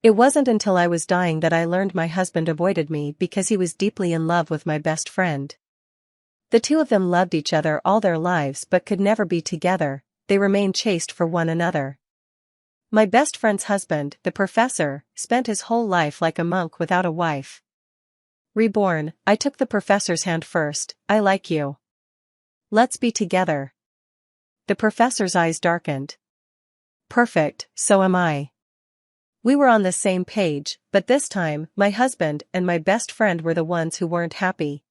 It wasn't until I was dying that I learned my husband avoided me because he was deeply in love with my best friend. The two of them loved each other all their lives but could never be together. They remained chaste for one another. My best friend's husband, the professor, spent his whole life like a monk without a wife. Reborn, I took the professor's hand first. I like you. Let's be together. The professor's eyes darkened. Perfect, so am I. We were on the same page, but this time, my husband and my best friend were the ones who weren't happy.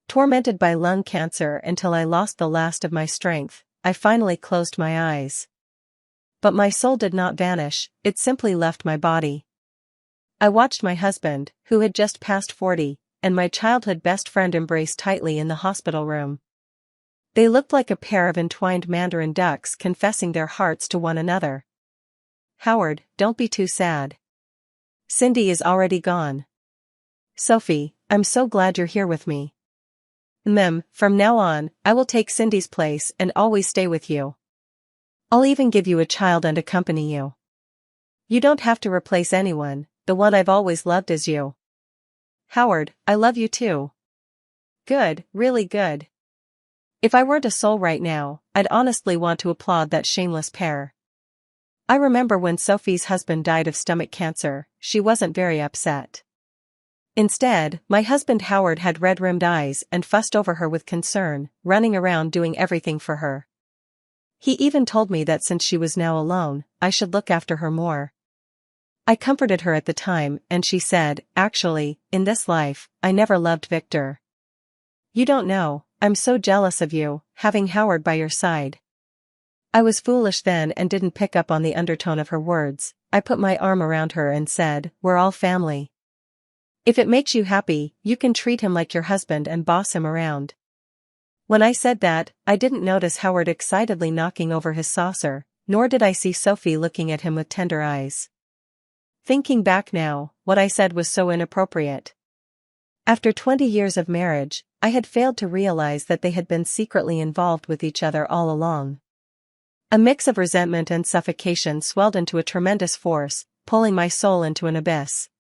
Tormented by lung cancer until I lost the last of my strength, I finally closed my eyes. But my soul did not vanish, it simply left my body. I watched my husband, who had just passed 40, and my childhood best friend embrace tightly in the hospital room. They looked like a pair of entwined mandarin ducks confessing their hearts to one another. Howard, don't be too sad. Cindy is already gone. Sophie, I'm so glad you're here with me. From now on, I will take Cindy's place and always stay with you. I'll even give you a child and accompany you. You don't have to replace anyone, the one I've always loved is you. Howard, I love you too. Good, really good. If I weren't a soul right now, I'd honestly want to applaud that shameless pair. I remember when Sophie's husband died of stomach cancer, she wasn't very upset. Instead, my husband Howard had red-rimmed eyes and fussed over her with concern, running around doing everything for her. He even told me that since she was now alone, I should look after her more. I comforted her at the time and she said, actually, in this life, I never loved Victor. You don't know, I'm so jealous of you, having Howard by your side. I was foolish then and didn't pick up on the undertone of her words. I put my arm around her and said, we're all family. If it makes you happy, you can treat him like your husband and boss him around. When I said that, I didn't notice Howard excitedly knocking over his saucer, nor did I see Sophie looking at him with tender eyes. Thinking back now, what I said was so inappropriate. After 20 years of marriage, I had failed to realize that they had been secretly involved with each other all along. A mix of resentment and suffocation swelled into a tremendous force, pulling my soul into an abyss.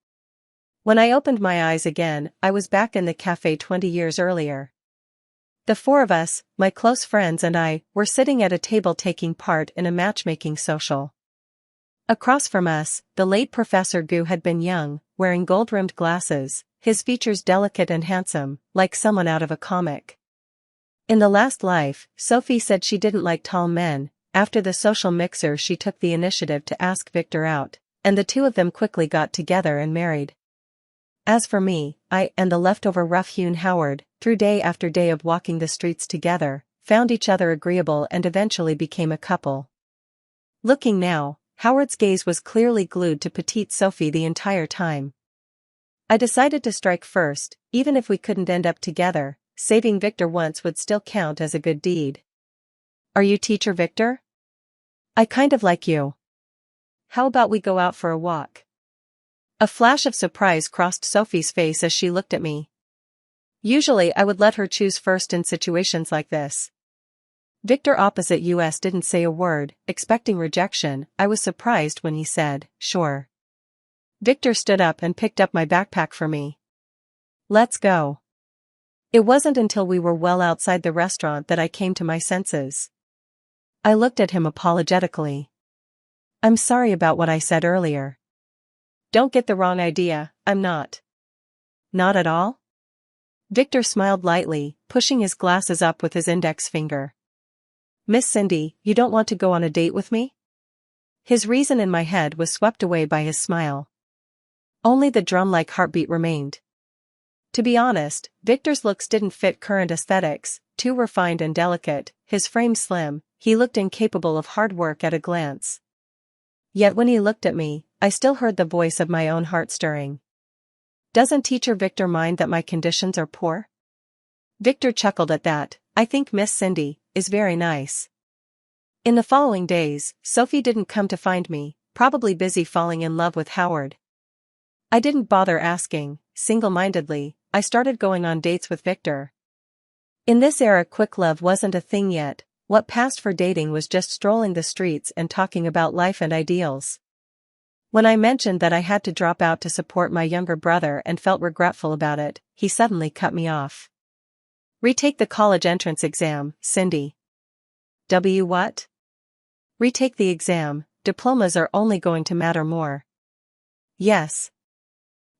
When I opened my eyes again, I was back in the cafe 20 years earlier. The four of us, my close friends and I, were sitting at a table taking part in a matchmaking social. Across from us, the late Professor Gu had been young, wearing gold-rimmed glasses, his features delicate and handsome, like someone out of a comic. In the last life, Sophie said she didn't like tall men. After the social mixer she took the initiative to ask Victor out, and the two of them quickly got together and married. As for me, I and the leftover rough-hewn Howard, through day after day of walking the streets together, found each other agreeable and eventually became a couple. Looking now, Howard's gaze was clearly glued to petite Sophie the entire time. I decided to strike first, even if we couldn't end up together, saving Victor once would still count as a good deed. Are you teacher Victor? I kind of like you. How about we go out for a walk? A flash of surprise crossed Sophie's face as she looked at me. Usually I would let her choose first in situations like this. Victor opposite us didn't say a word, expecting rejection. I was surprised when he said, sure. Victor stood up and picked up my backpack for me. Let's go. It wasn't until we were well outside the restaurant that I came to my senses. I looked at him apologetically. I'm sorry about what I said earlier. Don't get the wrong idea, I'm not. Not at all? Victor smiled lightly, pushing his glasses up with his index finger. Miss Cindy, you don't want to go on a date with me? His reason in my head was swept away by his smile. Only the drum-like heartbeat remained. To be honest, Victor's looks didn't fit current aesthetics, too refined and delicate, his frame slim, he looked incapable of hard work at a glance. Yet when he looked at me, I still heard the voice of my own heart stirring. Doesn't teacher Victor mind that my conditions are poor? Victor chuckled at that. I think Miss Cindy is very nice. In the following days, Sophie didn't come to find me, probably busy falling in love with Howard. I didn't bother asking. Single-mindedly, I started going on dates with Victor. In this era quick love wasn't a thing yet. What passed for dating was just strolling the streets and talking about life and ideals. When I mentioned that I had to drop out to support my younger brother and felt regretful about it, he suddenly cut me off. Retake the college entrance exam, Cindy. What? Retake the exam, diplomas are only going to matter more. Yes.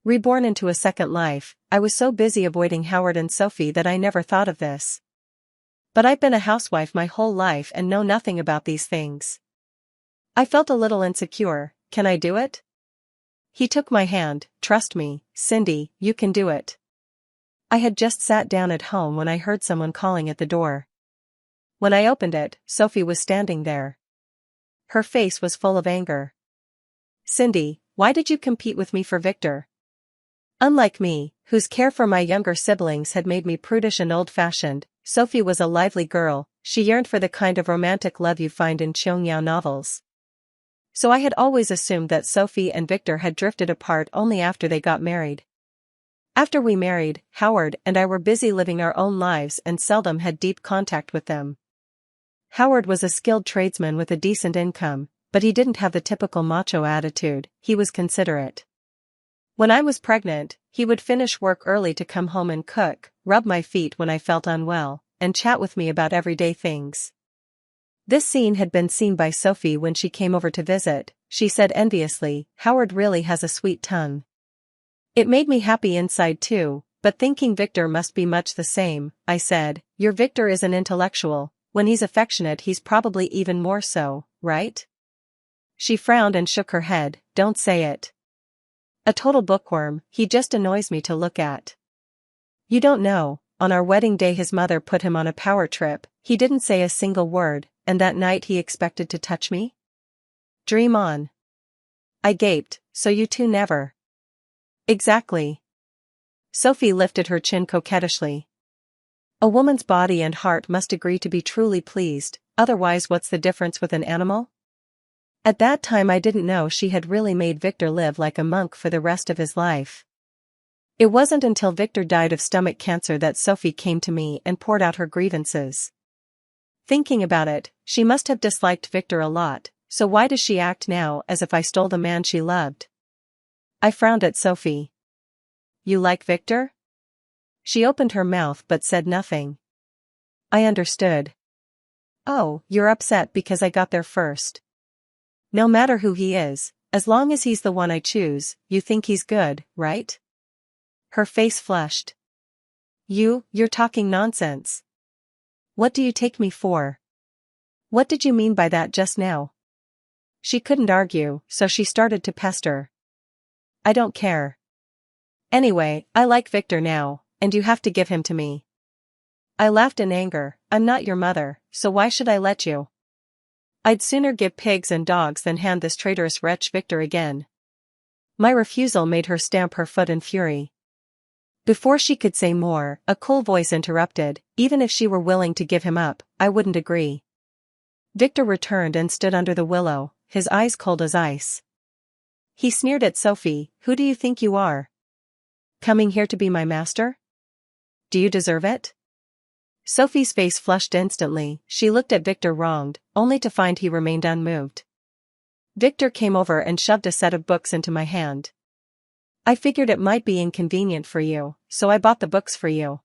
Reborn into a second life, I was so busy avoiding Howard and Sophie that I never thought of this. But I've been a housewife my whole life and know nothing about these things. I felt a little insecure. Can I do it? He took my hand. Trust me, Cindy, you can do it. I had just sat down at home when I heard someone calling at the door. When I opened it, Sophie was standing there. Her face was full of anger. Cindy, why did you compete with me for Victor? Unlike me, whose care for my younger siblings had made me prudish and old-fashioned, Sophie was a lively girl. She yearned for the kind of romantic love you find in Cheung-Yao novels. So I had always assumed that Sophie and Victor had drifted apart only after they got married. After we married, Howard and I were busy living our own lives and seldom had deep contact with them. Howard was a skilled tradesman with a decent income, but he didn't have the typical macho attitude. He was considerate. When I was pregnant, he would finish work early to come home and cook, rub my feet when I felt unwell, and chat with me about everyday things. This scene had been seen by Sophie when she came over to visit. She said enviously, "Howard really has a sweet tongue." It made me happy inside too, but thinking Victor must be much the same, I said, "Your Victor is an intellectual. When he's affectionate he's probably even more so, right?" She frowned and shook her head. "Don't say it. A total bookworm, he just annoys me to look at. You don't know, on our wedding day his mother put him on a power trip, he didn't say a single word, and that night he expected to touch me? Dream on." I gaped. "So you two never?" "Exactly." Sophie lifted her chin coquettishly. "A woman's body and heart must agree to be truly pleased, otherwise what's the difference with an animal?" At that time I didn't know she had really made Victor live like a monk for the rest of his life. It wasn't until Victor died of stomach cancer that Sophie came to me and poured out her grievances. Thinking about it, she must have disliked Victor a lot, so why does she act now as if I stole the man she loved? I frowned at Sophie. "You like Victor?" She opened her mouth but said nothing. I understood. "Oh, you're upset because I got there first. No matter who he is, as long as he's the one I choose, you think he's good, right?" Her face flushed. You're talking nonsense. What do you take me for? What did you mean by that just now?" She couldn't argue, so she started to pester. "I don't care. Anyway, I like Victor now, and you have to give him to me." I laughed in anger. "I'm not your mother, so why should I let you? I'd sooner give pigs and dogs than hand this traitorous wretch Victor again." My refusal made her stamp her foot in fury. Before she could say more, a cool voice interrupted. "Even if she were willing to give him up, I wouldn't agree." Victor returned and stood under the willow, his eyes cold as ice. He sneered at Sophie. "Who do you think you are? Coming here to be my master? Do you deserve it?" Sophie's face flushed instantly. She looked at Victor wronged, only to find he remained unmoved. Victor came over and shoved a set of books into my hand. "I figured it might be inconvenient for you, so I bought the books for you."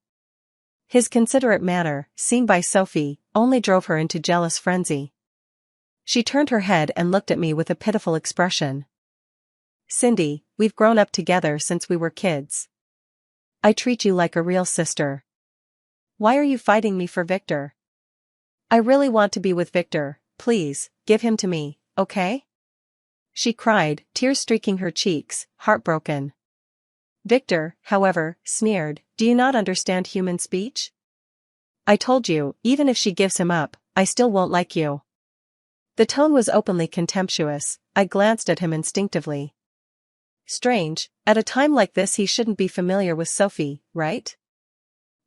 His considerate manner, seen by Sophie, only drove her into jealous frenzy. She turned her head and looked at me with a pitiful expression. "Cindy, we've grown up together since we were kids. I treat you like a real sister. Why are you fighting me for Victor? I really want to be with Victor. Please, give him to me, okay?" She cried, tears streaking her cheeks, heartbroken. Victor, however, sneered. "Do you not understand human speech? I told you, even if she gives him up, I still won't like you." The tone was openly contemptuous. I glanced at him instinctively. Strange, at a time like this he shouldn't be familiar with Sophie, right?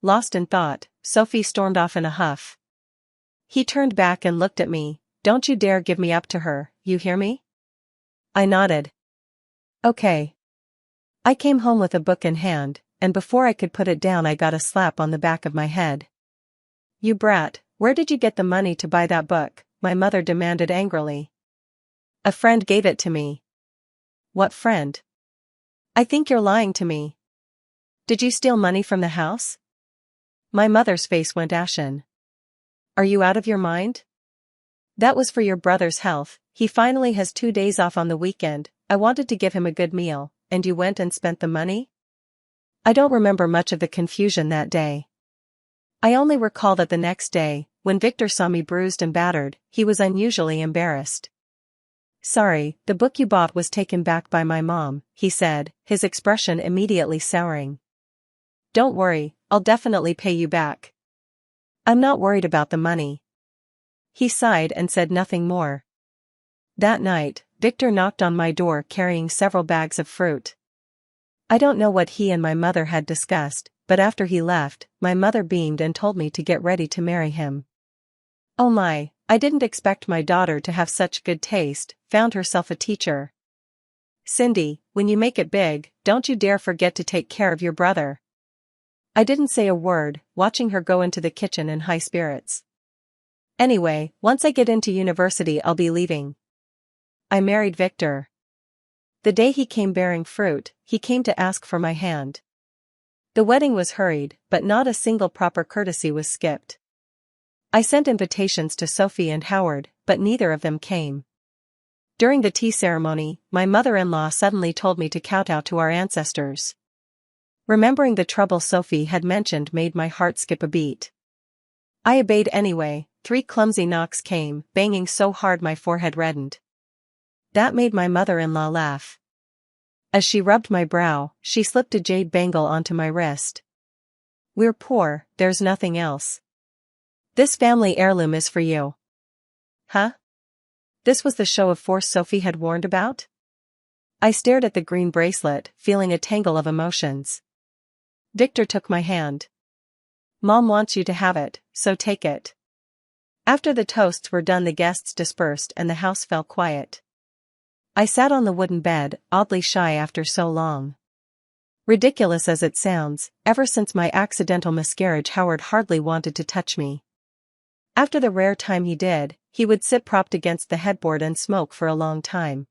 Lost in thought, Sophie stormed off in a huff. He turned back and looked at me. "Don't you dare give me up to her, you hear me?" I nodded. "Okay." I came home with a book in hand, and before I could put it down I got a slap on the back of my head. "You brat, where did you get the money to buy that book?" my mother demanded angrily. "A friend gave it to me." What friend? I think you're lying to me. Did you steal money from the house? My mother's face went ashen. Are you out of your mind? That was for your brother's health. He finally has 2 days off on the weekend. I wanted to give him a good meal, and you went and spent the money? I don't remember much of the confusion that day. I only recall that the next day, when Victor saw me bruised and battered, he was unusually embarrassed. Sorry, the book you bought was taken back by my mom, he said, his expression immediately souring. Don't worry, I'll definitely pay you back. I'm not worried about the money. He sighed and said nothing more. That night, Victor knocked on my door carrying several bags of fruit. I don't know what he and my mother had discussed, but after he left, my mother beamed and told me to get ready to marry him. Oh my, I didn't expect my daughter to have such good taste, found herself a teacher. Cindy, when you make it big, don't you dare forget to take care of your brother. I didn't say a word, watching her go into the kitchen in high spirits. Anyway, once I get into university I'll be leaving. I married Victor. The day he came bearing fruit, he came to ask for my hand. The wedding was hurried, but not a single proper courtesy was skipped. I sent invitations to Sophie and Howard, but neither of them came. During the tea ceremony, my mother-in-law suddenly told me to kowtow to our ancestors. Remembering the trouble Sophie had mentioned made my heart skip a beat. I obeyed anyway. 3 clumsy knocks came, banging so hard my forehead reddened. That made my mother-in-law laugh. As she rubbed my brow, she slipped a jade bangle onto my wrist. We're poor, there's nothing else. This family heirloom is for you. Huh? This was the show of force Sophie had warned about? I stared at the green bracelet, feeling a tangle of emotions. Victor took my hand. Mom wants you to have it, so take it. After the toasts were done the guests dispersed and the house fell quiet. I sat on the wooden bed, oddly shy after so long. Ridiculous as it sounds, ever since my accidental miscarriage Howard hardly wanted to touch me. After the rare time he did, he would sit propped against the headboard and smoke for a long time.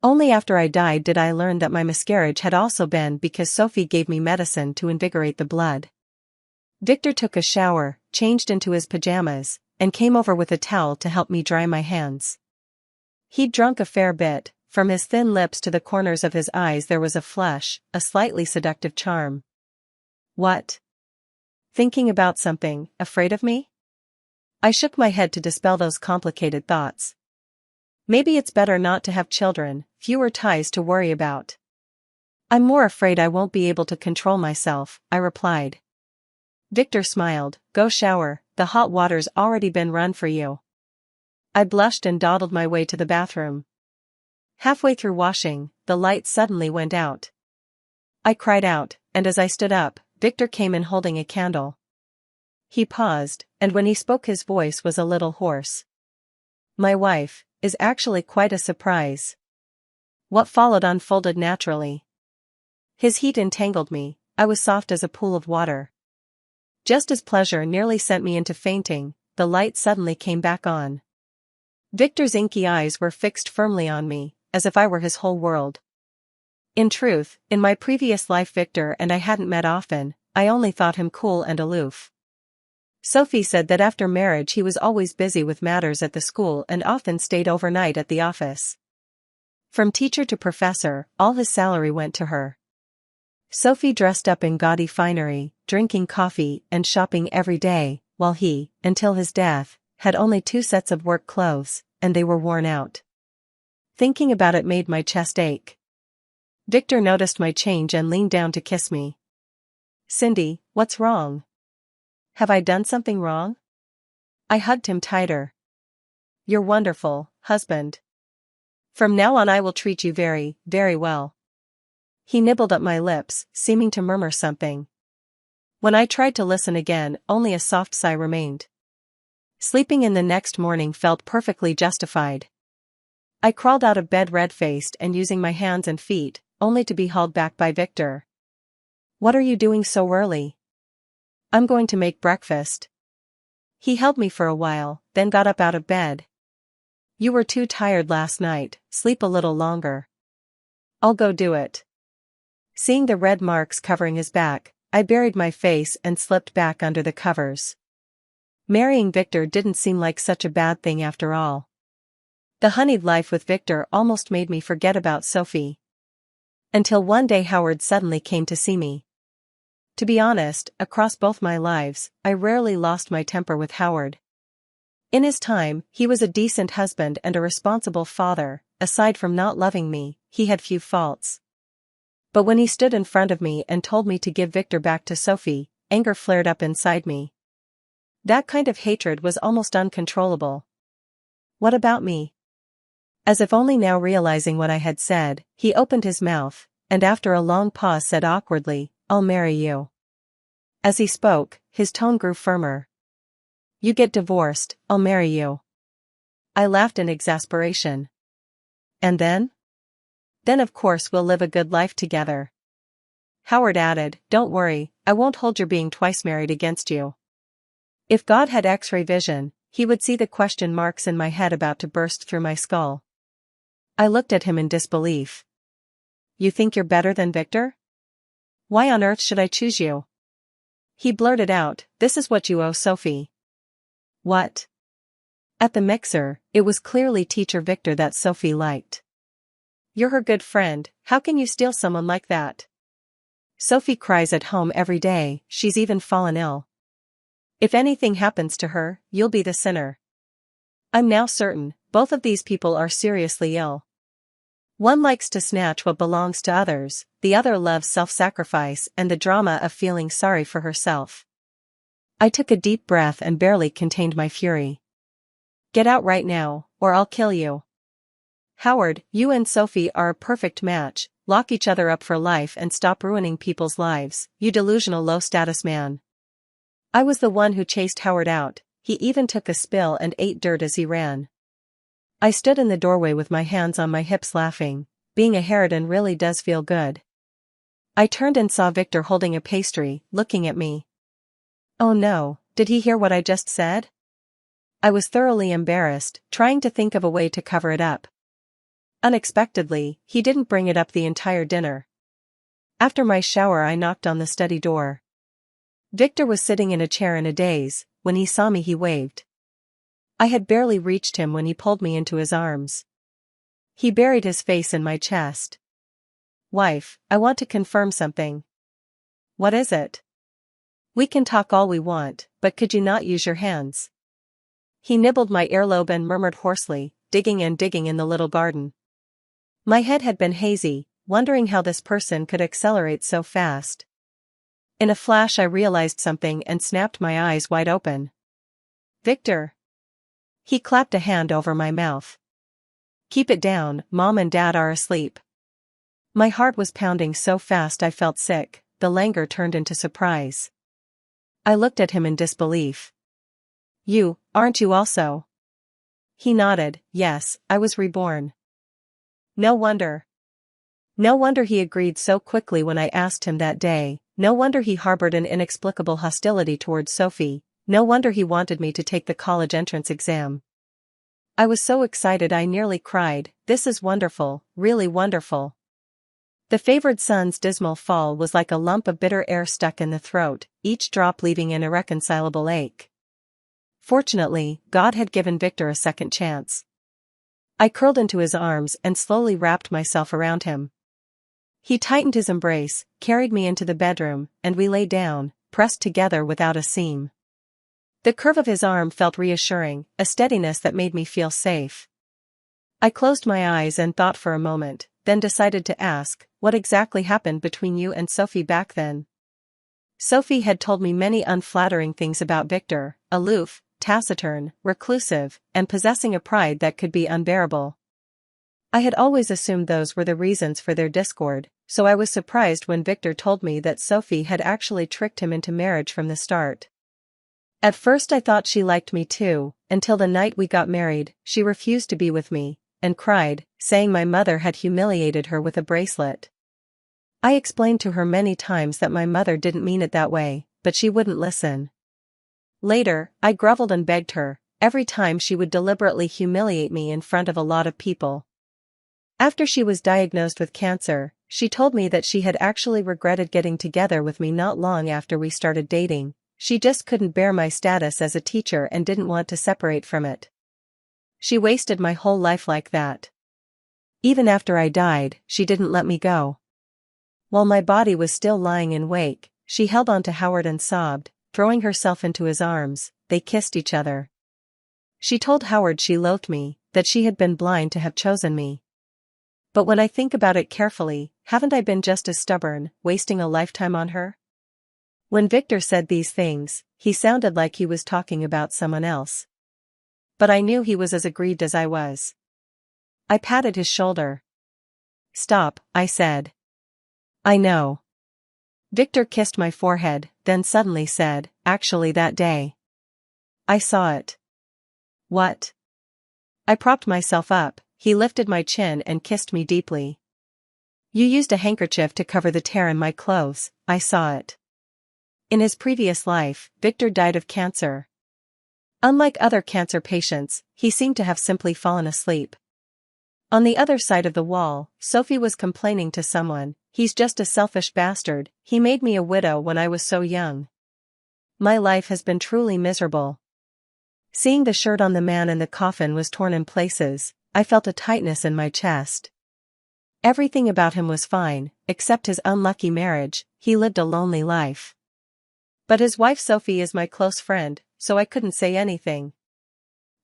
Only after I died did I learn that my miscarriage had also been because Sophie gave me medicine to invigorate the blood. Victor took a shower, changed into his pajamas, and came over with a towel to help me dry my hands. He'd drunk a fair bit. From his thin lips to the corners of his eyes there was a flush, a slightly seductive charm. What? Thinking about something, afraid of me? I shook my head to dispel those complicated thoughts. Maybe it's better not to have children, fewer ties to worry about. I'm more afraid I won't be able to control myself, I replied. Victor smiled. Go shower, the hot water's already been run for you. I blushed and dawdled my way to the bathroom. Halfway through washing, the light suddenly went out. I cried out, and as I stood up, Victor came in holding a candle. He paused, and when he spoke his voice was a little hoarse. My wife is actually quite a surprise. What followed unfolded naturally. His heat entangled me. I was soft as a pool of water. Just as pleasure nearly sent me into fainting, the light suddenly came back on. Victor's inky eyes were fixed firmly on me, as if I were his whole world. In truth, in my previous life Victor and I hadn't met often, I only thought him cool and aloof. Sophie said that after marriage he was always busy with matters at the school and often stayed overnight at the office. From teacher to professor, all his salary went to her. Sophie dressed up in gaudy finery, drinking coffee and shopping every day, while he, until his death, had only 2 sets of work clothes, and they were worn out. Thinking about it made my chest ache. Victor noticed my change and leaned down to kiss me. Cindy, what's wrong? Have I done something wrong? I hugged him tighter. You're wonderful, husband. From now on I will treat you very, very well. He nibbled at my lips, seeming to murmur something. When I tried to listen again, only a soft sigh remained. Sleeping in the next morning felt perfectly justified. I crawled out of bed red-faced and using my hands and feet, only to be hauled back by Victor. What are you doing so early? I'm going to make breakfast. He held me for a while, then got up out of bed. You were too tired last night, sleep a little longer. I'll go do it. Seeing the red marks covering his back, I buried my face and slipped back under the covers. Marrying Victor didn't seem like such a bad thing after all. The honeyed life with Victor almost made me forget about Sophie. Until one day Howard suddenly came to see me. To be honest, across both my lives, I rarely lost my temper with Howard. In his time, he was a decent husband and a responsible father. Aside from not loving me, he had few faults. But when he stood in front of me and told me to give Victor back to Sophie, anger flared up inside me. That kind of hatred was almost uncontrollable. What about me? As if only now realizing what I had said, he opened his mouth, and after a long pause said awkwardly, "I'll marry you." As he spoke, his tone grew firmer. "You get divorced, I'll marry you." I laughed in exasperation. "And then?" "Then of course we'll live a good life together." Howard added, "Don't worry, I won't hold your being twice married against you." If God had X-ray vision, he would see the question marks in my head about to burst through my skull. I looked at him in disbelief. "You think you're better than Victor? Why on earth should I choose you?" He blurted out, "This is what you owe Sophie." "What?" At the mixer, it was clearly teacher Victor that Sophie liked. "You're her good friend, how can you steal someone like that? Sophie cries at home every day, she's even fallen ill. If anything happens to her, you'll be the sinner. I'm now certain, both of these people are seriously ill. One likes to snatch what belongs to others, the other loves self-sacrifice and the drama of feeling sorry for herself." I took a deep breath and barely contained my fury. "Get out right now, or I'll kill you. Howard, you and Sophie are a perfect match, lock each other up for life and stop ruining people's lives, you delusional low-status man." I was the one who chased Howard out, he even took a spill and ate dirt as he ran. I stood in the doorway with my hands on my hips laughing, being a harridan really does feel good. I turned and saw Victor holding a pastry, looking at me. Oh no, did he hear what I just said? I was thoroughly embarrassed, trying to think of a way to cover it up. Unexpectedly, he didn't bring it up the entire dinner. After my shower I knocked on the study door. Victor was sitting in a chair in a daze. When he saw me he waved. I had barely reached him when he pulled me into his arms. He buried his face in my chest. "Wife, I want to confirm something." "What is it?" "We can talk all we want, but could you not use your hands?" He nibbled my earlobe and murmured hoarsely, digging in the little garden. My head had been hazy, wondering how this person could accelerate so fast. In a flash I realized something and snapped my eyes wide open. "Victor!" He clapped a hand over my mouth. "Keep it down, Mom and Dad are asleep." My heart was pounding so fast I felt sick, the languor turned into surprise. I looked at him in disbelief. Aren't you also?" He nodded, "Yes, I was reborn." No wonder. No wonder he agreed so quickly when I asked him that day, no wonder he harbored an inexplicable hostility towards Sophie, no wonder he wanted me to take the college entrance exam. I was so excited I nearly cried. This is wonderful, really wonderful. The favored son's dismal fall was like a lump of bitter air stuck in the throat, each drop leaving an irreconcilable ache. Fortunately, God had given Victor a second chance. I curled into his arms and slowly wrapped myself around him. He tightened his embrace, carried me into the bedroom, and we lay down, pressed together without a seam. The curve of his arm felt reassuring, a steadiness that made me feel safe. I closed my eyes and thought for a moment, then decided to ask, "What exactly happened between you and Sophie back then?" Sophie had told me many unflattering things about Victor: aloof, taciturn, reclusive, and possessing a pride that could be unbearable. I had always assumed those were the reasons for their discord, so I was surprised when Victor told me that Sophie had actually tricked him into marriage from the start. At first I thought she liked me too, until the night we got married, she refused to be with me, and cried, saying my mother had humiliated her with a bracelet. I explained to her many times that my mother didn't mean it that way, but she wouldn't listen. Later, I groveled and begged her. Every time she would deliberately humiliate me in front of a lot of people. After she was diagnosed with cancer, she told me that she had actually regretted getting together with me not long after we started dating. She just couldn't bear my status as a teacher and didn't want to separate from it. She wasted my whole life like that. Even after I died, she didn't let me go. While my body was still lying in wake, she held on to Howard and sobbed, throwing herself into his arms. They kissed each other. She told Howard she loathed me, that she had been blind to have chosen me. But when I think about it carefully, haven't I been just as stubborn, wasting a lifetime on her? When Victor said these things, he sounded like he was talking about someone else. But I knew he was as aggrieved as I was. I patted his shoulder. "Stop," I said. "I know." Victor kissed my forehead, then suddenly said, "Actually that day. I saw it." "What?" I propped myself up. He lifted my chin and kissed me deeply. "You used a handkerchief to cover the tear in my clothes, I saw it." In his previous life, Victor died of cancer. Unlike other cancer patients, he seemed to have simply fallen asleep. On the other side of the wall, Sophie was complaining to someone, "He's just a selfish bastard, he made me a widow when I was so young. My life has been truly miserable." Seeing the shirt on the man in the coffin was torn in places, I felt a tightness in my chest. Everything about him was fine, except his unlucky marriage. He lived a lonely life. But his wife Sophie is my close friend, so I couldn't say anything.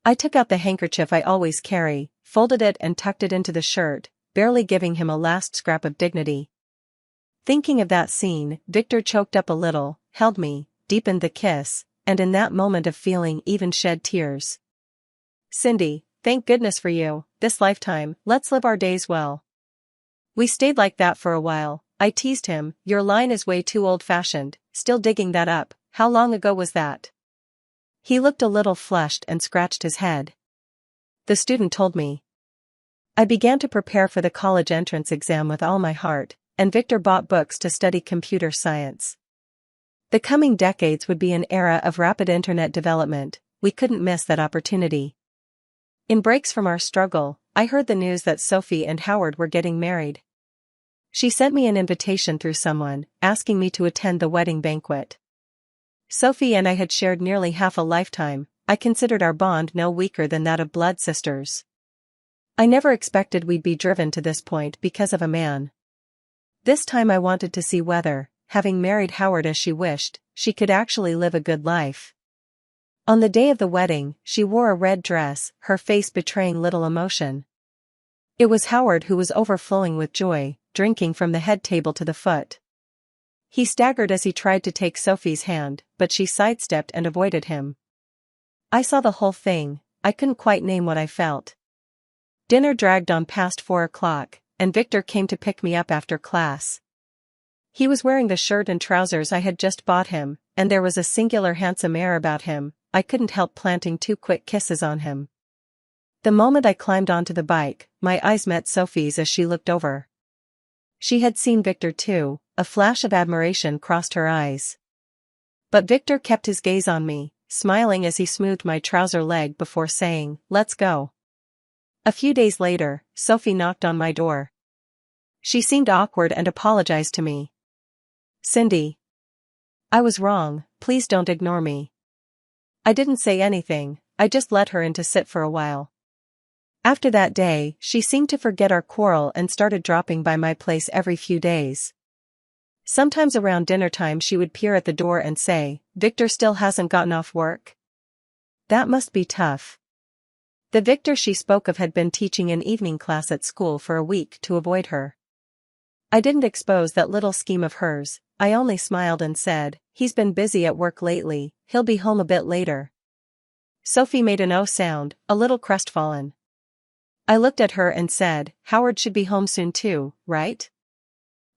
I took out the handkerchief I always carry, folded it and tucked it into the shirt, barely giving him a last scrap of dignity. Thinking of that scene, Victor choked up a little, held me, deepened the kiss, and in that moment of feeling even shed tears. "Cindy, thank goodness for you, this lifetime, let's live our days well." We stayed like that for a while. I teased him, "Your line is way too old-fashioned, still digging that up, how long ago was that?" He looked a little flushed and scratched his head. "The student told me." I began to prepare for the college entrance exam with all my heart, and Victor bought books to study computer science. The coming decades would be an era of rapid internet development. We couldn't miss that opportunity. In breaks from our struggle, I heard the news that Sophie and Howard were getting married. She sent me an invitation through someone, asking me to attend the wedding banquet. Sophie and I had shared nearly half a lifetime. I considered our bond no weaker than that of blood sisters. I never expected we'd be driven to this point because of a man. This time I wanted to see whether, having married Howard as she wished, she could actually live a good life. On the day of the wedding, she wore a red dress, her face betraying little emotion. It was Howard who was overflowing with joy, drinking from the head table to the foot. He staggered as he tried to take Sophie's hand, but she sidestepped and avoided him. I saw the whole thing. I couldn't quite name what I felt. Dinner dragged on past 4 o'clock, and Victor came to pick me up after class. He was wearing the shirt and trousers I had just bought him, and there was a singular handsome air about him. I couldn't help planting 2 quick kisses on him. The moment I climbed onto the bike, my eyes met Sophie's as she looked over. She had seen Victor too. A flash of admiration crossed her eyes. But Victor kept his gaze on me, smiling as he smoothed my trouser leg before saying, "Let's go." A few days later, Sophie knocked on my door. She seemed awkward and apologized to me. "Cindy, I was wrong, please don't ignore me." I didn't say anything, I just let her in to sit for a while. After that day, she seemed to forget our quarrel and started dropping by my place every few days. Sometimes around dinner time she would peer at the door and say, "Victor still hasn't gotten off work?" That must be tough. The Victor she spoke of had been teaching an evening class at school for a week to avoid her. I didn't expose that little scheme of hers. I only smiled and said, "He's been busy at work lately, he'll be home a bit later." Sophie made an "oh" sound, a little crestfallen. I looked at her and said, "Howard should be home soon too, right?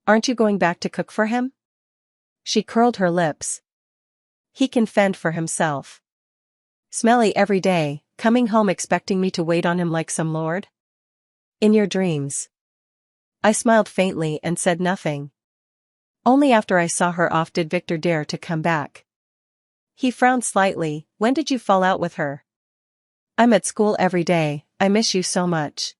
Aren't you going back to cook for him?" She curled her lips. "He can fend for himself. Smelly every day, coming home expecting me to wait on him like some lord? In your dreams." I smiled faintly and said nothing. Only after I saw her off did Victor dare to come back. He frowned slightly. "When did you fall out with her?" "I'm at school every day, I miss you so much."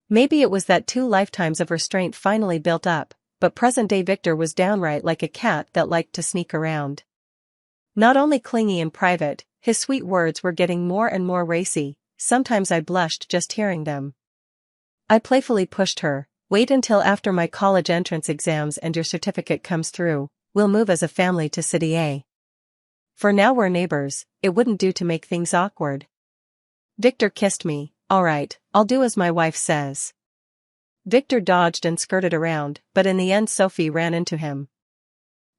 Maybe it was that 2 lifetimes of restraint finally built up, but present-day Victor was downright like a cat that liked to sneak around. Not only clingy in private, his sweet words were getting more and more racy. Sometimes I blushed just hearing them. I playfully pushed her, "Wait until after my college entrance exams and your certificate comes through, we'll move as a family to City A. For now we're neighbors, it wouldn't do to make things awkward." Victor kissed me. "All right, I'll do as my wife says." Victor dodged and skirted around, but in the end Sophie ran into him.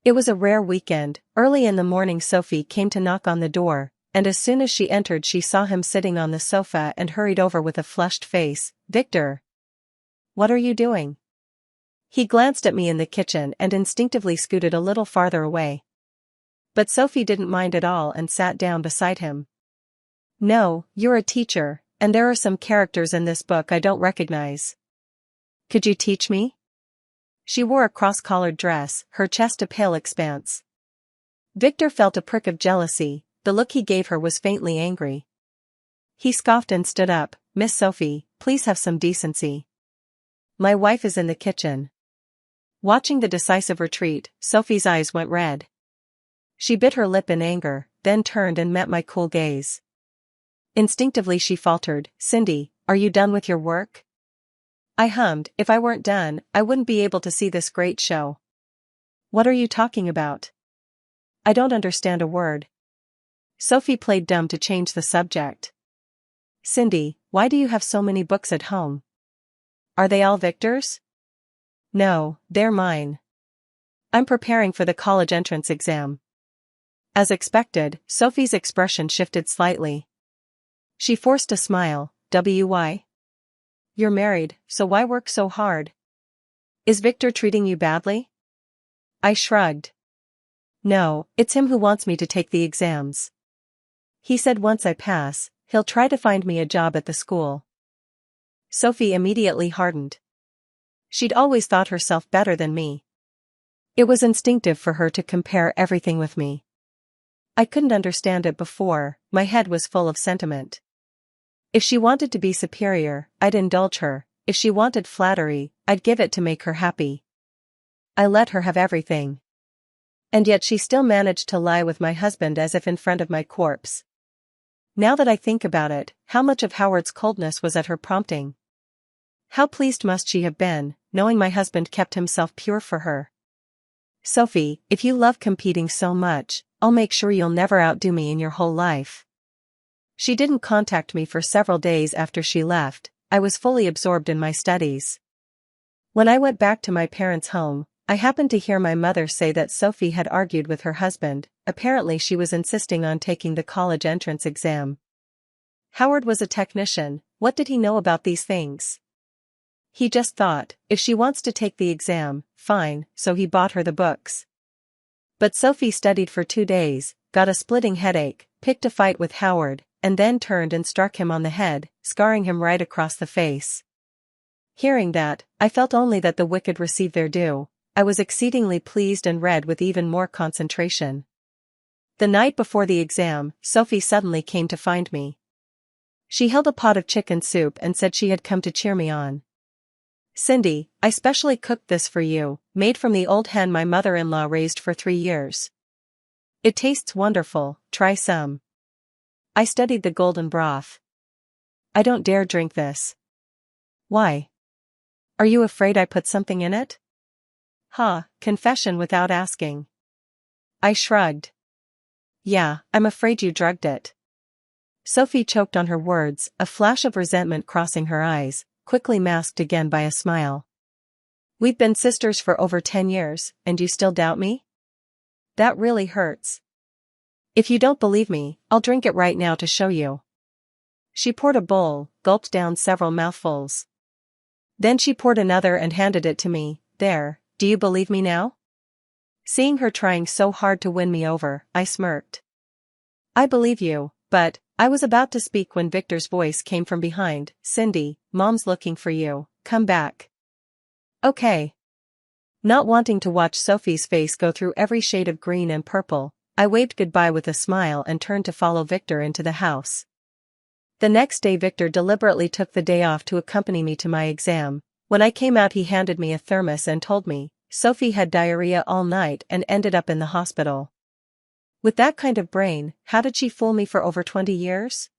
It was a rare weekend. Early in the morning Sophie came to knock on the door, and as soon as she entered she saw him sitting on the sofa and hurried over with a flushed face. "Victor. What are you doing?" He glanced at me in the kitchen and instinctively scooted a little farther away. But Sophie didn't mind at all and sat down beside him. "No, you're a teacher, and there are some characters in this book I don't recognize. Could you teach me?" She wore a cross-collared dress, her chest a pale expanse. Victor felt a prick of jealousy. The look he gave her was faintly angry. He scoffed and stood up. "Miss Sophie, please have some decency. My wife is in the kitchen." Watching the decisive retreat, Sophie's eyes went red. She bit her lip in anger, then turned and met my cool gaze. Instinctively she faltered, "Cindy, are you done with your work?" I hummed, "If I weren't done, I wouldn't be able to see this great show." "What are you talking about? I don't understand a word." Sophie played dumb to change the subject. "Cindy, why do you have so many books at home? Are they all Victor's?" "No, they're mine. I'm preparing for the college entrance exam." As expected, Sophie's expression shifted slightly. She forced a smile. "Why? You're married, so why work so hard? Is Victor treating you badly?" I shrugged. "No, it's him who wants me to take the exams. He said once I pass, he'll try to find me a job at the school." Sophie immediately hardened. She'd always thought herself better than me. It was instinctive for her to compare everything with me. I couldn't understand it before, my head was full of sentiment. If she wanted to be superior, I'd indulge her. If she wanted flattery, I'd give it to make her happy. I let her have everything. And yet she still managed to lie with my husband as if in front of my corpse. Now that I think about it, how much of Howard's coldness was at her prompting? How pleased must she have been, knowing my husband kept himself pure for her? "Sophie, if you love competing so much, I'll make sure you'll never outdo me in your whole life." She didn't contact me for several days after she left. I was fully absorbed in my studies. When I went back to my parents' home, I happened to hear my mother say that Sophie had argued with her husband. Apparently she was insisting on taking the college entrance exam. Howard was a technician. What did he know about these things? He just thought, if she wants to take the exam, fine, so he bought her the books. But Sophie studied for 2 days, got a splitting headache, picked a fight with Howard, and then turned and struck him on the head, scarring him right across the face. Hearing that, I felt only that the wicked receive their due. I was exceedingly pleased and read with even more concentration. The night before the exam, Sophie suddenly came to find me. She held a pot of chicken soup and said she had come to cheer me on. "Cindy, I specially cooked this for you, made from the old hen my mother-in-law raised for 3 years. It tastes wonderful, try some." I studied the golden broth. "I don't dare drink this." "Why? Are you afraid I put something in it?" Confession without asking. I shrugged. "Yeah, I'm afraid you drugged it." Sophie choked on her words, a flash of resentment crossing her eyes, quickly masked again by a smile. "We've been sisters for over 10 years, and you still doubt me? That really hurts. If you don't believe me, I'll drink it right now to show you." She poured a bowl, gulped down several mouthfuls. Then she poured another and handed it to me. "There, do you believe me now?" Seeing her trying so hard to win me over, I smirked. "I believe you, but..." I was about to speak when Victor's voice came from behind. "Cindy, Mom's looking for you, come back." "Okay." Not wanting to watch Sophie's face go through every shade of green and purple, I waved goodbye with a smile and turned to follow Victor into the house. The next day Victor deliberately took the day off to accompany me to my exam. When I came out he handed me a thermos and told me, Sophie had diarrhea all night and ended up in the hospital. With that kind of brain, how did she fool me for over 20 years?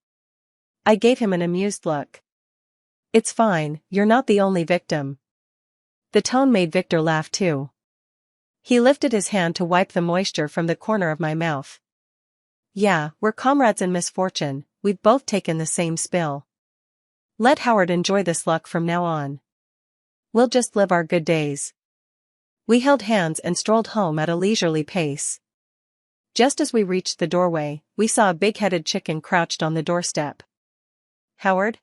I gave him an amused look. It's fine, you're not the only victim. The tone made Victor laugh too. He lifted his hand to wipe the moisture from the corner of my mouth. Yeah, we're comrades in misfortune, we've both taken the same spill. Let Howard enjoy this luck from now on. We'll just live our good days. We held hands and strolled home at a leisurely pace. Just as we reached the doorway, we saw a big-headed chicken crouched on the doorstep. Howard?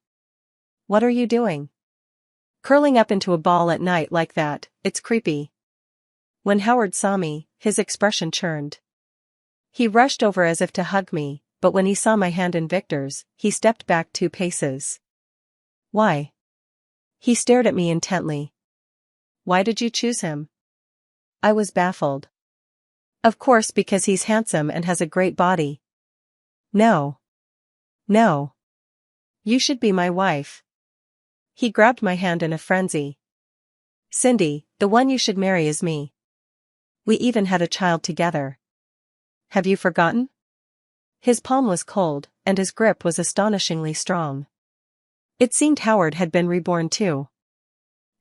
What are you doing? Curling up into a ball at night like that, it's creepy. When Howard saw me, his expression churned. He rushed over as if to hug me, but when he saw my hand in Victor's, he stepped back 2 paces. Why? He stared at me intently. Why did you choose him? I was baffled. Of course, because he's handsome and has a great body. No. No. You should be my wife. He grabbed my hand in a frenzy. Cindy, the one you should marry is me. We even had a child together. Have you forgotten? His palm was cold, and his grip was astonishingly strong. It seemed Howard had been reborn too.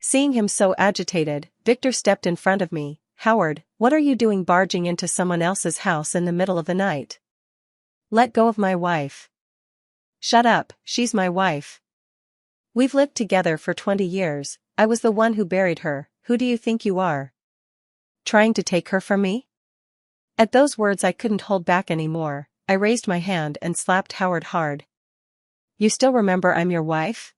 Seeing him so agitated, Victor stepped in front of me. Howard, what are you doing barging into someone else's house in the middle of the night? Let go of my wife. Shut up, she's my wife. We've lived together for 20 years, I was the one who buried her, who do you think you are? Trying to take her from me? At those words I couldn't hold back anymore, I raised my hand and slapped Howard hard. You still remember I'm your wife?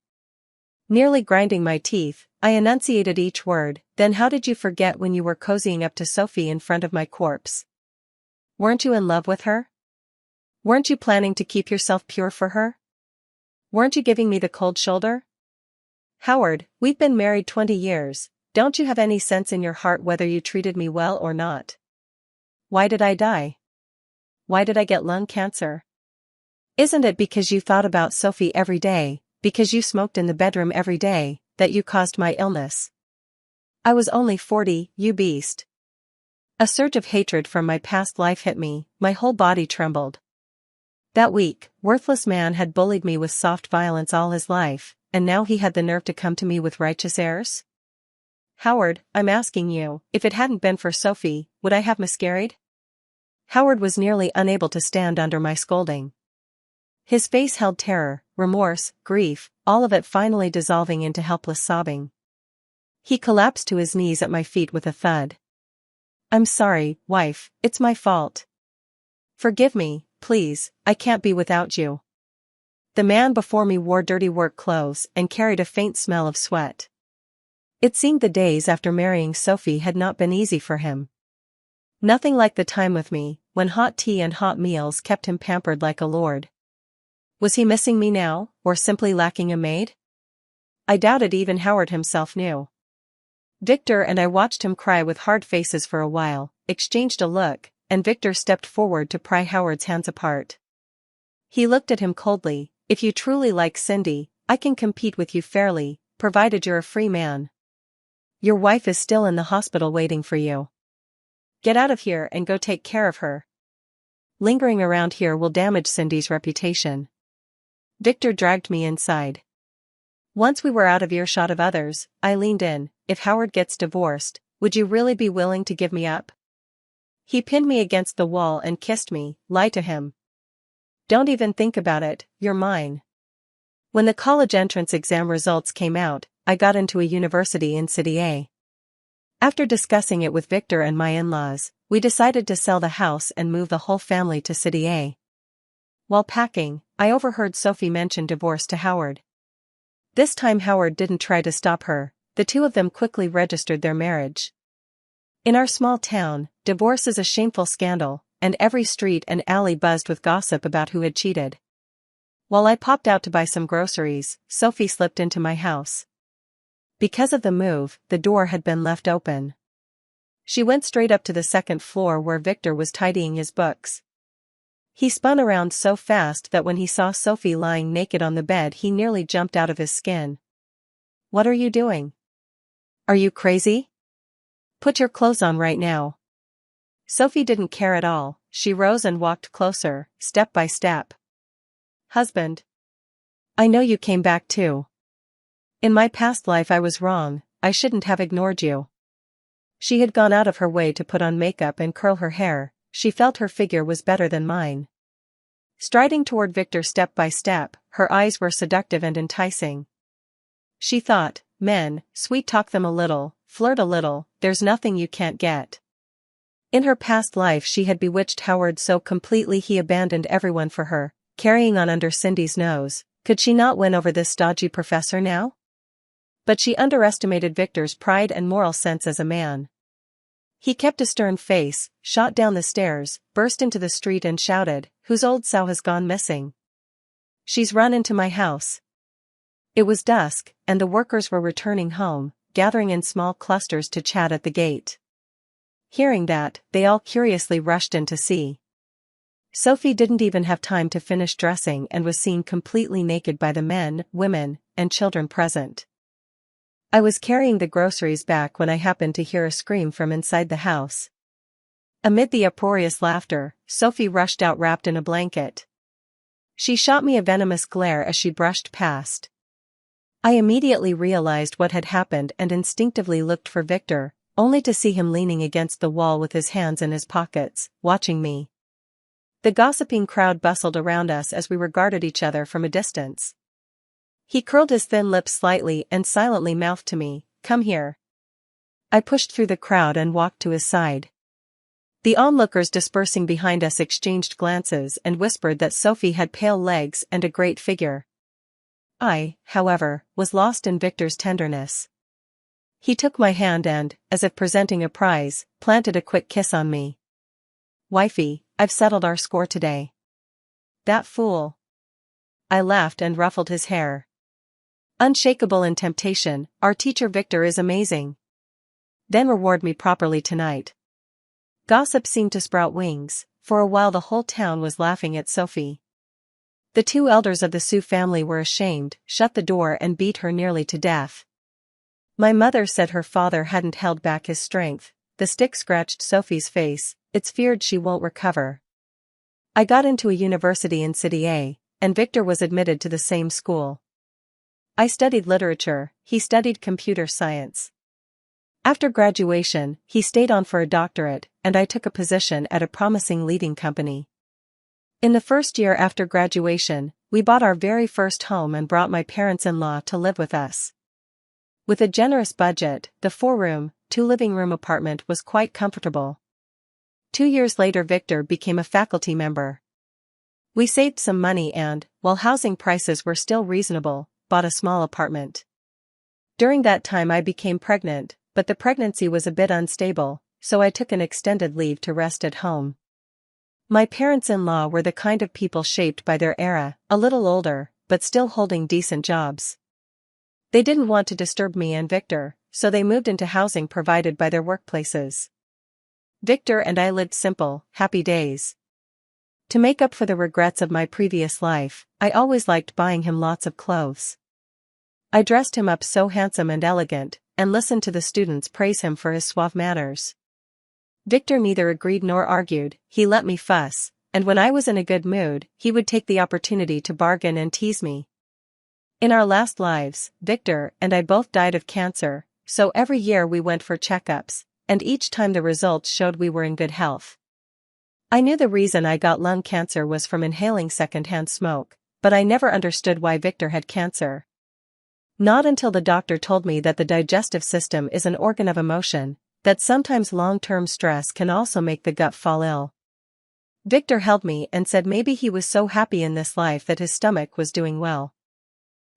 Nearly grinding my teeth, I enunciated each word. Then how did you forget when you were cozying up to Sophie in front of my corpse? Weren't you in love with her? Weren't you planning to keep yourself pure for her? Weren't you giving me the cold shoulder? Howard, we've been married 20 years, don't you have any sense in your heart whether you treated me well or not? Why did I die? Why did I get lung cancer? Isn't it because you thought about Sophie every day, because you smoked in the bedroom every day, that you caused my illness? I was only 40, you beast. A surge of hatred from my past life hit me, my whole body trembled. That weak, worthless man had bullied me with soft violence all his life, and now he had the nerve to come to me with righteous airs? Howard, I'm asking you, if it hadn't been for Sophie, would I have miscarried? Howard was nearly unable to stand under my scolding. His face held terror, remorse, grief, all of it finally dissolving into helpless sobbing. He collapsed to his knees at my feet with a thud. I'm sorry, wife, it's my fault. Forgive me, please, I can't be without you. The man before me wore dirty work clothes and carried a faint smell of sweat. It seemed the days after marrying Sophie had not been easy for him. Nothing like the time with me, when hot tea and hot meals kept him pampered like a lord. Was he missing me now, or simply lacking a maid? I doubted even Howard himself knew. Victor and I watched him cry with hard faces for a while, exchanged a look, and Victor stepped forward to pry Howard's hands apart. He looked at him coldly. If you truly like Cindy, I can compete with you fairly, provided you're a free man. Your wife is still in the hospital waiting for you. Get out of here and go take care of her. Lingering around here will damage Cindy's reputation. Victor dragged me inside. Once we were out of earshot of others, I leaned in. If Howard gets divorced, would you really be willing to give me up? He pinned me against the wall and kissed me. Lie to him. Don't even think about it, you're mine. When the college entrance exam results came out, I got into a university in City A. After discussing it with Victor and my in-laws, we decided to sell the house and move the whole family to City A. While packing, I overheard Sophie mention divorce to Howard. This time Howard didn't try to stop her, the two of them quickly registered their marriage. In our small town, divorce is a shameful scandal, and every street and alley buzzed with gossip about who had cheated. While I popped out to buy some groceries, Sophie slipped into my house. Because of the move, the door had been left open. She went straight up to the second floor where Victor was tidying his books. He spun around so fast that when he saw Sophie lying naked on the bed he nearly jumped out of his skin. "What are you doing? Are you crazy? Put your clothes on right now." Sophie didn't care at all. She rose and walked closer, step by step. "Husband. I know you came back too. In my past life I was wrong, I shouldn't have ignored you." She had gone out of her way to put on makeup and curl her hair. She felt her figure was better than mine. Striding toward Victor step by step, her eyes were seductive and enticing. She thought, men, sweet-talk them a little, flirt a little, there's nothing you can't get. In her past life she had bewitched Howard so completely he abandoned everyone for her, carrying on under Cindy's nose. Could she not win over this stodgy professor now? But she underestimated Victor's pride and moral sense as a man. He kept a stern face, shot down the stairs, burst into the street and shouted, "Whose old sow has gone missing? She's run into my house." It was dusk, and the workers were returning home, gathering in small clusters to chat at the gate. Hearing that, they all curiously rushed in to see. Sophie didn't even have time to finish dressing and was seen completely naked by the men, women, and children present. I was carrying the groceries back when I happened to hear a scream from inside the house. Amid the uproarious laughter, Sophie rushed out wrapped in a blanket. She shot me a venomous glare as she brushed past. I immediately realized what had happened and instinctively looked for Victor, only to see him leaning against the wall with his hands in his pockets, watching me. The gossiping crowd bustled around us as we regarded each other from a distance. He curled his thin lips slightly and silently mouthed to me, "Come here." I pushed through the crowd and walked to his side. The onlookers dispersing behind us exchanged glances and whispered that Sophie had pale legs and a great figure. I, however, was lost in Victor's tenderness. He took my hand and, as if presenting a prize, planted a quick kiss on me. "Wifey, I've settled our score today." "That fool." I laughed and ruffled his hair. "Unshakable in temptation, our teacher Victor is amazing. Then reward me properly tonight." Gossip seemed to sprout wings. For a while the whole town was laughing at Sophie. The two elders of the Sue family were ashamed, shut the door and beat her nearly to death. My mother said her father hadn't held back his strength. The stick scratched Sophie's face. It's feared she won't recover. I got into a university in City A, and Victor was admitted to the same school. I studied literature, he studied computer science. After graduation, he stayed on for a doctorate, and I took a position at a promising leading company. In the first year after graduation, we bought our very first home and brought my parents-in-law to live with us. With a generous budget, the 4-room, 2-living-room apartment was quite comfortable. 2 years later Victor became a faculty member. We saved some money and, while housing prices were still reasonable, bought a small apartment. During that time I became pregnant, but the pregnancy was a bit unstable, so I took an extended leave to rest at home. My parents-in-law were the kind of people shaped by their era, a little older, but still holding decent jobs. They didn't want to disturb me and Victor, so they moved into housing provided by their workplaces. Victor and I lived simple, happy days. To make up for the regrets of my previous life, I always liked buying him lots of clothes. I dressed him up so handsome and elegant, and listened to the students praise him for his suave manners. Victor neither agreed nor argued, he let me fuss, and when I was in a good mood, he would take the opportunity to bargain and tease me. In our last lives, Victor and I both died of cancer, so every year we went for checkups, and each time the results showed we were in good health. I knew the reason I got lung cancer was from inhaling secondhand smoke, but I never understood why Victor had cancer. Not until the doctor told me that the digestive system is an organ of emotion, that sometimes long-term stress can also make the gut fall ill. Victor held me and said maybe he was so happy in this life that his stomach was doing well.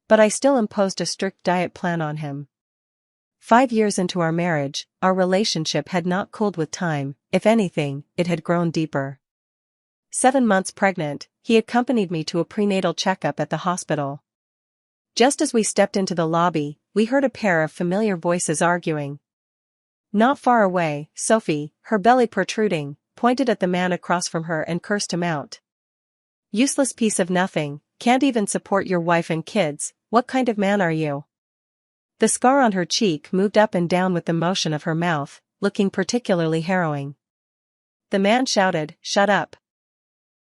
But I still imposed a strict diet plan on him. 5 years into our marriage, our relationship had not cooled with time, if anything, it had grown deeper. 7 months pregnant, he accompanied me to a prenatal checkup at the hospital. Just as we stepped into the lobby, we heard a pair of familiar voices arguing. Not far away, Sophie, her belly protruding, pointed at the man across from her and cursed him out. Useless piece of nothing, can't even support your wife and kids, what kind of man are you? The scar on her cheek moved up and down with the motion of her mouth, looking particularly harrowing. The man shouted, "Shut up.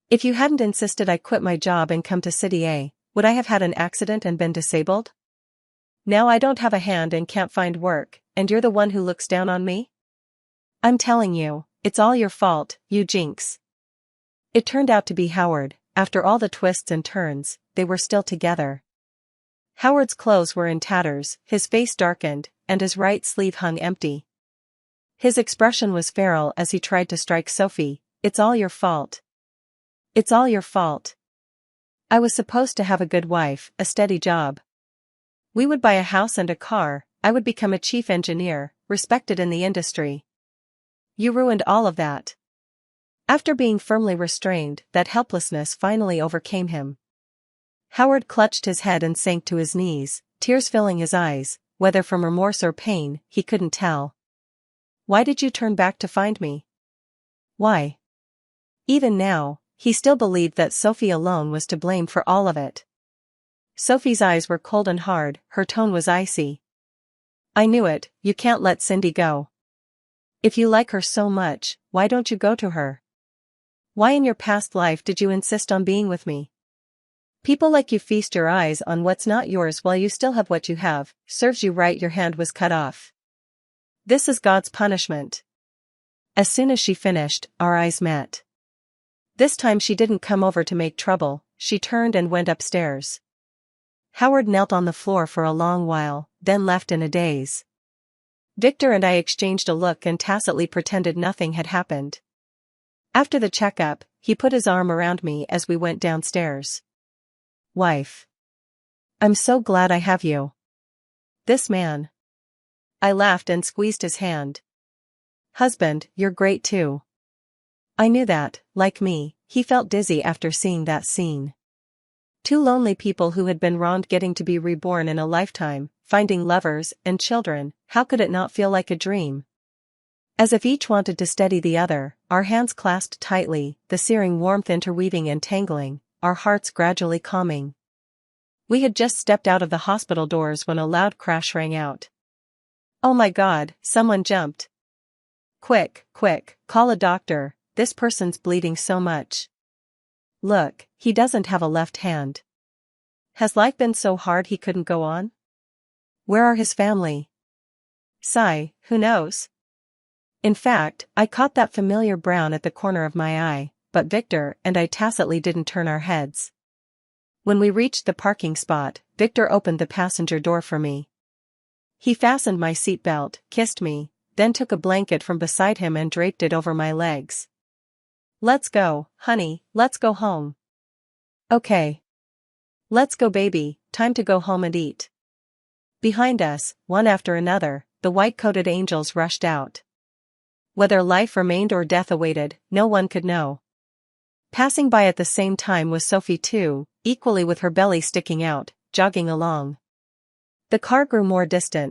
If you hadn't insisted I quit my job and come to City A, would I have had an accident and been disabled? Now I don't have a hand and can't find work, and you're the one who looks down on me? I'm telling you, it's all your fault, you jinx." It turned out to be Howard. After all the twists and turns, they were still together. Howard's clothes were in tatters, his face darkened, and his right sleeve hung empty. His expression was feral as he tried to strike Sophie. "It's all your fault. It's all your fault. I was supposed to have a good wife, a steady job. We would buy a house and a car, I would become a chief engineer, respected in the industry. You ruined all of that." After being firmly restrained, that helplessness finally overcame him. Howard clutched his head and sank to his knees, tears filling his eyes, whether from remorse or pain, he couldn't tell. "Why did you turn back to find me? Why?" Even now, he still believed that Sophie alone was to blame for all of it. Sophie's eyes were cold and hard, her tone was icy. "I knew it, you can't let Cindy go. If you like her so much, why don't you go to her? Why in your past life did you insist on being with me? People like you feast your eyes on what's not yours while you still have what you have. Serves you right your hand was cut off. This is God's punishment." As soon as she finished, our eyes met. This time she didn't come over to make trouble, she turned and went upstairs. Howard knelt on the floor for a long while, then left in a daze. Victor and I exchanged a look and tacitly pretended nothing had happened. After the checkup, he put his arm around me as we went downstairs. "Wife. I'm so glad I have you. This man." I laughed and squeezed his hand. "Husband, you're great too." I knew that, like me, he felt dizzy after seeing that scene. Two lonely people who had been wronged getting to be reborn in a lifetime, finding lovers and children, how could it not feel like a dream? As if each wanted to steady the other, our hands clasped tightly, the searing warmth interweaving and tangling, our hearts gradually calming. We had just stepped out of the hospital doors when a loud crash rang out. "Oh my God," someone jumped. Quick, call a doctor, this person's bleeding so much. Look, he doesn't have a left hand. Has life been so hard he couldn't go on? Where are his family? Sigh, who knows? In fact, I caught that familiar brown at the corner of my eye, but Victor and I tacitly didn't turn our heads. When we reached the parking spot, Victor opened the passenger door for me. He fastened my seatbelt, kissed me, then took a blanket from beside him and draped it over my legs. "Let's go, honey, let's go home." "Okay. Let's go baby, time to go home and eat." Behind us, one after another, the white-coated angels rushed out. Whether life remained or death awaited, no one could know. Passing by at the same time was Sophie too, equally with her belly sticking out, jogging along. The car grew more distant,